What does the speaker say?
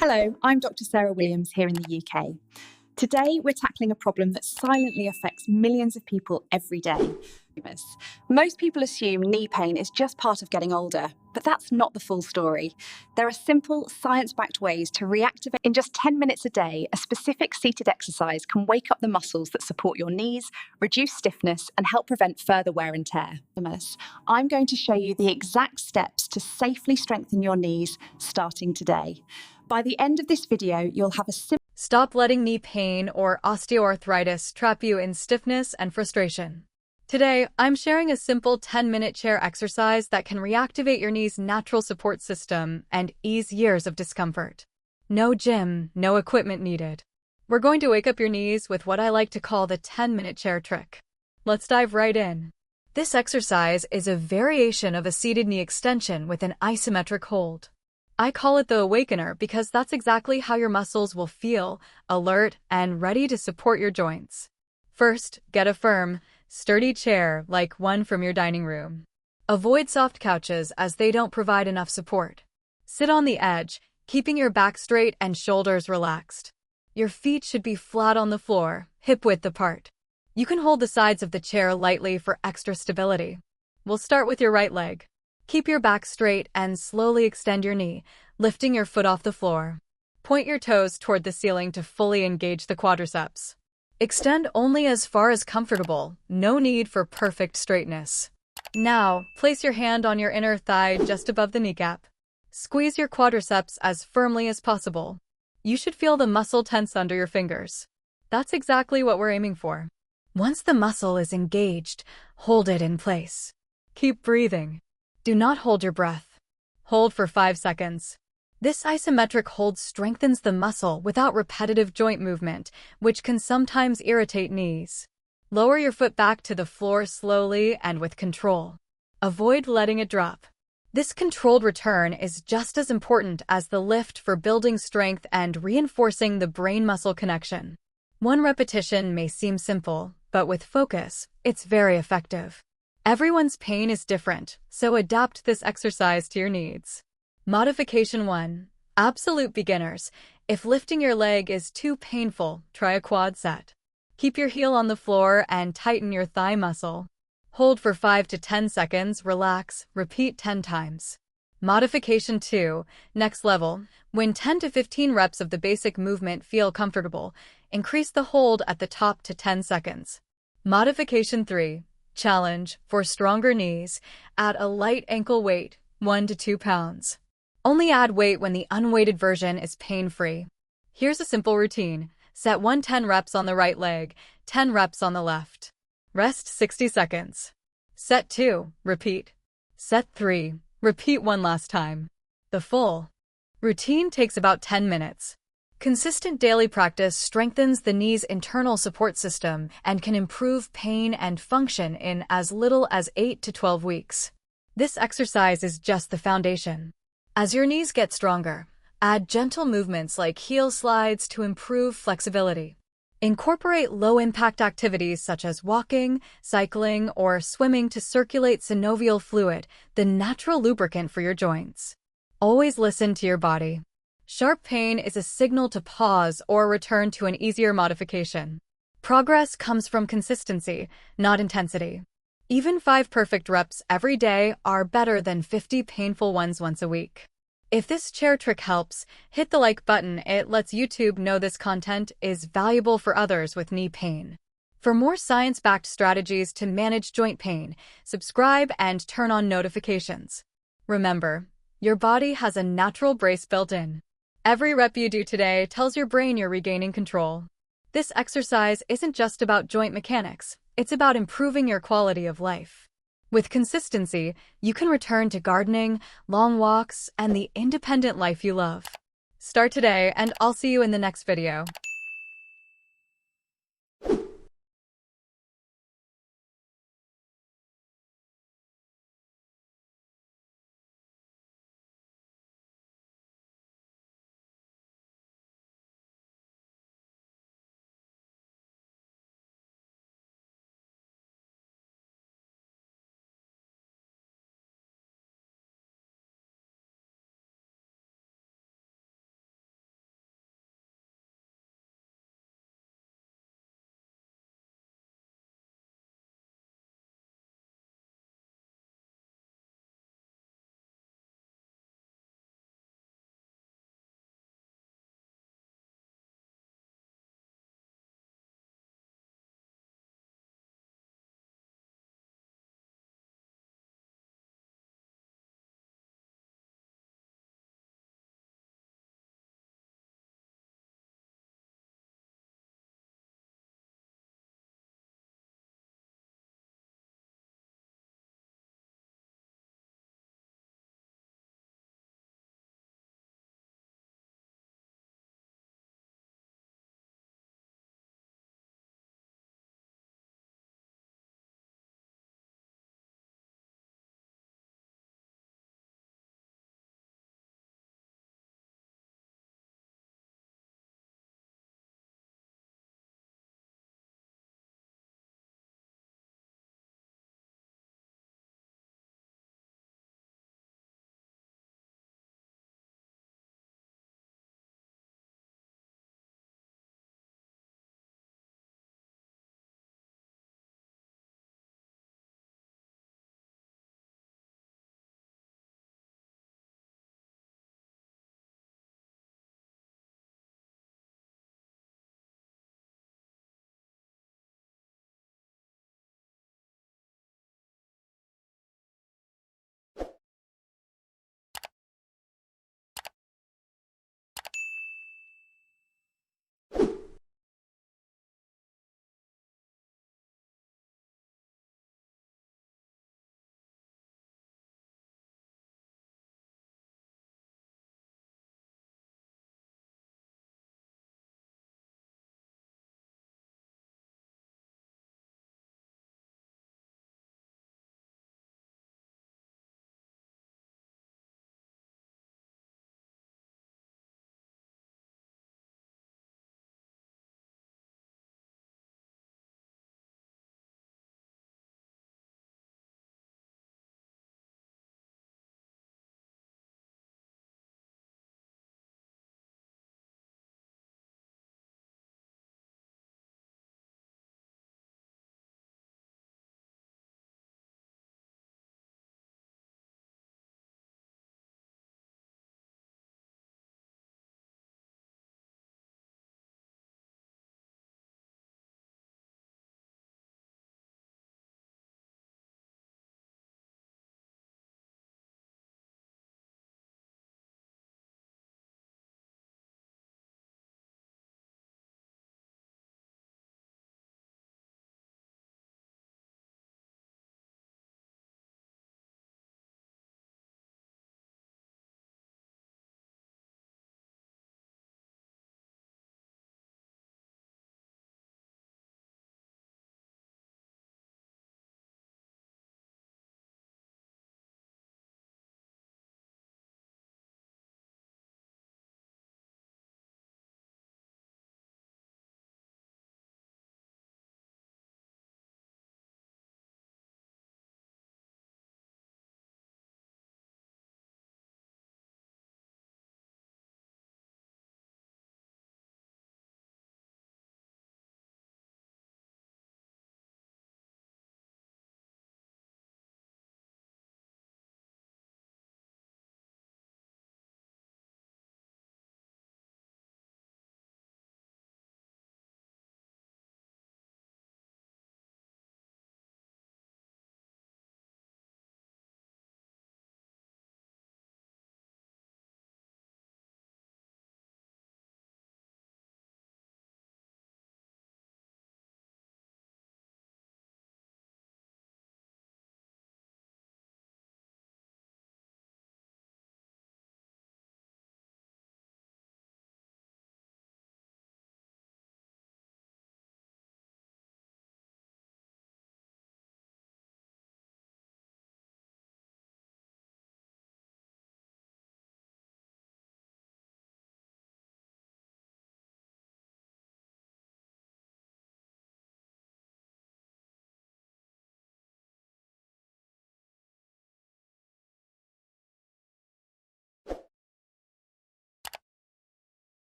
Hello, I'm Dr. Sarah Williams here in the UK. Today, we're tackling a problem that silently affects millions of people every day. Most people assume knee pain is just part of getting older, but that's not the full story. There are simple, science-backed ways to reactivate. In just 10 minutes a day, a specific seated exercise can wake up the muscles that support your knees, reduce stiffness, and help prevent further wear and tear. I'm going to show you the exact steps to safely strengthen your knees starting today. By the end of this video, you'll have a simple... Stop letting knee pain or osteoarthritis trap you in stiffness and frustration. Today, I'm sharing a simple 10-minute chair exercise that can reactivate your knee's natural support system and ease years of discomfort. No gym, no equipment needed. We're going to wake up your knees with what I like to call the 10-minute chair trick. Let's dive right in. This exercise is a variation of a seated knee extension with an isometric hold. I call it the awakener because that's exactly how your muscles will feel, alert and ready to support your joints. First, get a firm, sturdy chair like one from your dining room. Avoid soft couches as they don't provide enough support. Sit on the edge, keeping your back straight and shoulders relaxed. Your feet should be flat on the floor, hip-width apart. You can hold the sides of the chair lightly for extra stability. We'll start with your right leg. Keep your back straight and slowly extend your knee, lifting your foot off the floor. Point your toes toward the ceiling to fully engage the quadriceps. Extend only as far as comfortable, no need for perfect straightness. Now, place your hand on your inner thigh just above the kneecap. Squeeze your quadriceps as firmly as possible. You should feel the muscle tense under your fingers. That's exactly what we're aiming for. Once the muscle is engaged, hold it in place. Keep breathing. Do not hold your breath. Hold for 5 seconds. This isometric hold strengthens the muscle without repetitive joint movement, which can sometimes irritate knees. Lower your foot back to the floor slowly and with control. Avoid letting it drop. This controlled return is just as important as the lift for building strength and reinforcing the brain-muscle connection. One repetition may seem simple, but with focus, it's very effective. Everyone's pain is different, so adapt this exercise to your needs. Modification 1. Absolute beginners. If lifting your leg is too painful, try a quad set. Keep your heel on the floor and tighten your thigh muscle. Hold for 5 to 10 seconds, relax, repeat 10 times. Modification 2. Next level. When 10 to 15 reps of the basic movement feel comfortable, increase the hold at the top to 10 seconds. Modification 3. Challenge. For stronger knees, add a light ankle weight, 1 to 2 pounds. Only add weight when the unweighted version is pain-free. Here's a simple routine. Set 10 reps on the right leg, 10 reps on the left. Rest 60 seconds. Set 2. Repeat. Set 3. Repeat one last time. The full routine takes about 10 minutes. Consistent daily practice strengthens the knee's internal support system and can improve pain and function in as little as 8 to 12 weeks. This exercise is just the foundation. As your knees get stronger, add gentle movements like heel slides to improve flexibility. Incorporate low-impact activities such as walking, cycling, or swimming to circulate synovial fluid, the natural lubricant for your joints. Always listen to your body. Sharp pain is a signal to pause or return to an easier modification. Progress comes from consistency, not intensity. Even 5 perfect reps every day are better than 50 painful ones once a week. If this chair trick helps, hit the like button. It lets YouTube know this content is valuable for others with knee pain. For more science-backed strategies to manage joint pain, subscribe and turn on notifications. Remember, your body has a natural brace built in. Every rep you do today tells your brain you're regaining control. This exercise isn't just about joint mechanics, it's about improving your quality of life. With consistency, you can return to gardening, long walks, and the independent life you love. Start today, and I'll see you in the next video.